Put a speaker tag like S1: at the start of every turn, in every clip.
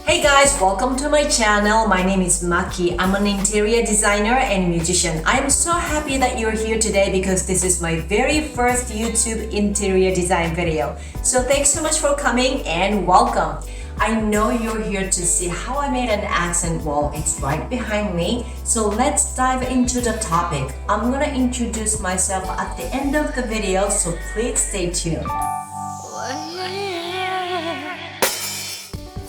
S1: Hey guys, welcome to my channel. My name is Maki. I'm an interior designer and musician. I'm so happy that you're here today because this is my very first YouTube interior design video. So thanks so much for coming and welcome. I know you're here to see how I made an accent wall. It's right behind me. So let's dive into the topic. I'm gonna introduce myself at the end of the video, so please stay tuned.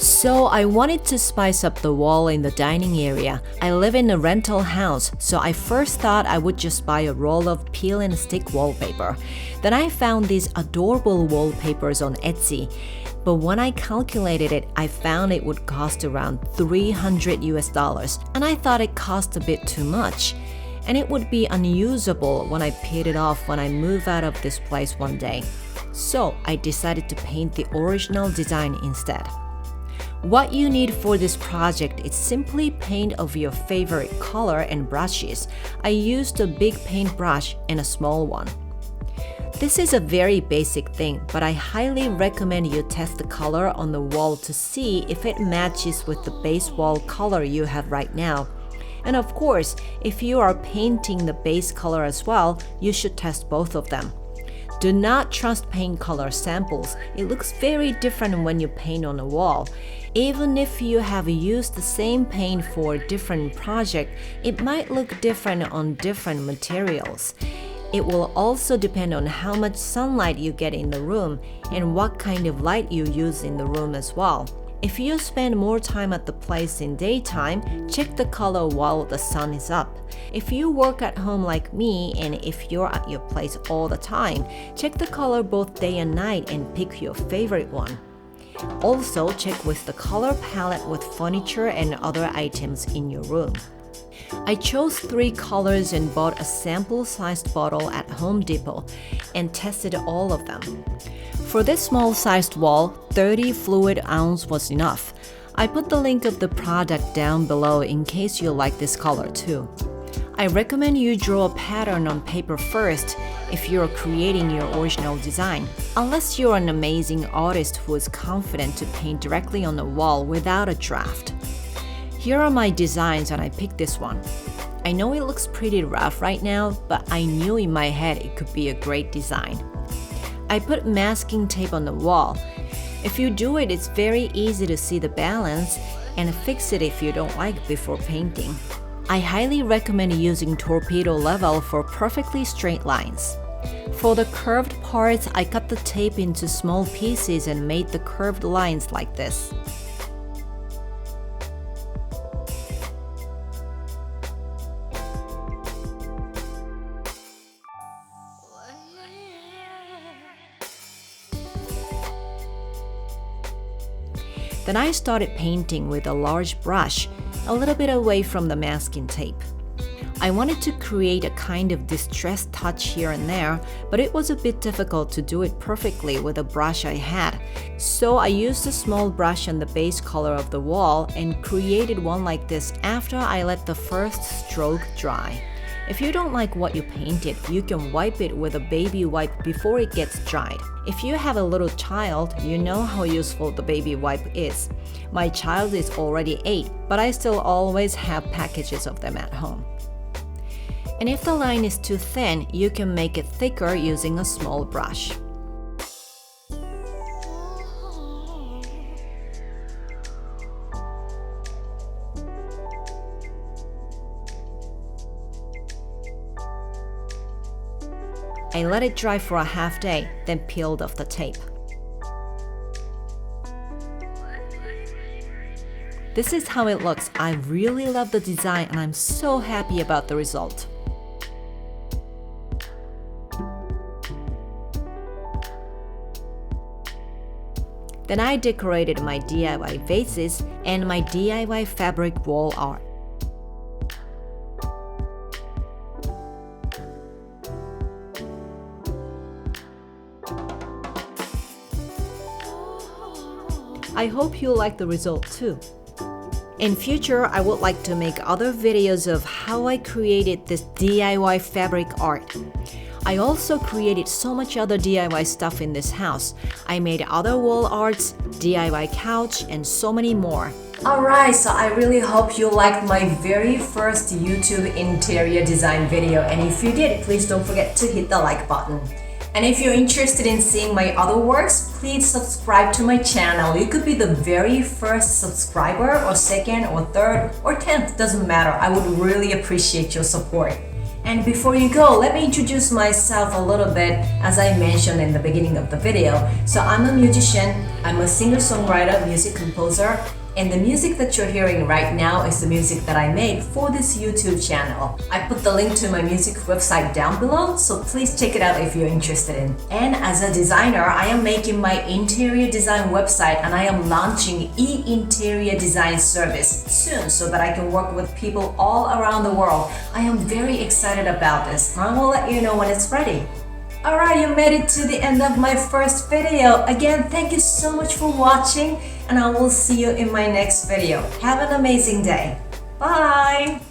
S1: So I wanted to spice up the wall in the dining area. I live in a rental house, so I first thought I would just buy a roll of peel and stick wallpaper. Then I found these adorable wallpapers on Etsy. But when I calculated it, I found it would cost around $300 and I thought it cost a bit too much. And it would be unusable when I paid it off when I move out of this place one day. So I decided to paint the original design instead. What you need for this project is simply paint of your favorite color and brushes. I used a big paintbrush and a small one. This is a very basic thing, but I highly recommend you test the color on the wall to see if it matches with the base wall color you have right now. And of course, if you are painting the base color as well, you should test both of them. Do not trust paint color samples. It looks very different when you paint on a wall. Even if you have used the same paint for a different project, it might look different on different materials. It will also depend on how much sunlight you get in the room and what kind of light you use in the room as well. If you spend more time at the place in daytime, check the color while the sun is up. If you work at home like me and if you're at your place all the time, check the color both day and night and pick your favorite one. Also, check with the color palette with furniture and other items in your room. I chose 3 colors and bought a sample-sized bottle at Home Depot and tested all of them. For this small-sized wall, 30 fluid ounce was enough. I put the link of the product down below in case you like this color too. I recommend you draw a pattern on paper first if you're creating your original design, unless you're an amazing artist who is confident to paint directly on the wall without a draft. Here are my designs and I picked this one. I know it looks pretty rough right now, but I knew in my head it could be a great design. I put masking tape on the wall. If you do it, it's very easy to see the balance and fix it if you don't like before painting. I highly recommend using torpedo level for perfectly straight lines. For the curved parts, I cut the tape into small pieces and made the curved lines like this. Then I started painting with a large brush, a little bit away from the masking tape. I wanted to create a kind of distressed touch here and there, but it was a bit difficult to do it perfectly with a brush I had. So I used a small brush on the base color of the wall and created one like this after I let the first stroke dry. If you don't like what you painted, you can wipe it with a baby wipe before it gets dried. If you have a little child, you know how useful the baby wipe is. My child is already 8, but I still always have packages of them at home. And if the line is too thin, you can make it thicker using a small brush. I let it dry for a half day, then peeled off the tape. This is how it looks. I really love the design and I'm so happy about the result. Then I decorated my DIY vases and my DIY fabric wall art. I hope you like the result too. In future, I would like to make other videos of how I created this DIY fabric art. I also created so much other DIY stuff in this house. I made other wall arts, DIY couch, and so many more. Alright, so I really hope you liked my very first YouTube interior design video, and if you did, please don't forget to hit the like button. And if you're interested in seeing my other works, please subscribe to my channel. You could be the very first subscriber, or second, or third, or 10th, doesn't matter. I would really appreciate your support. And before you go, let me introduce myself a little bit, as I mentioned in the beginning of the video. So I'm a musician, I'm a singer-songwriter, music composer, and the music that you're hearing right now is the music that I made for this YouTube channel. I put the link to my music website down below, so please check it out if you're interested in. And as a designer, I am making my interior design website, and I am launching e-interior design service soon so that I can work with people all around the world. I am very excited about this, and I will let you know when it's ready. Alright, you made it to the end of my first video. Again, thank you so much for watching, and I will see you in my next video. Have an amazing day. Bye!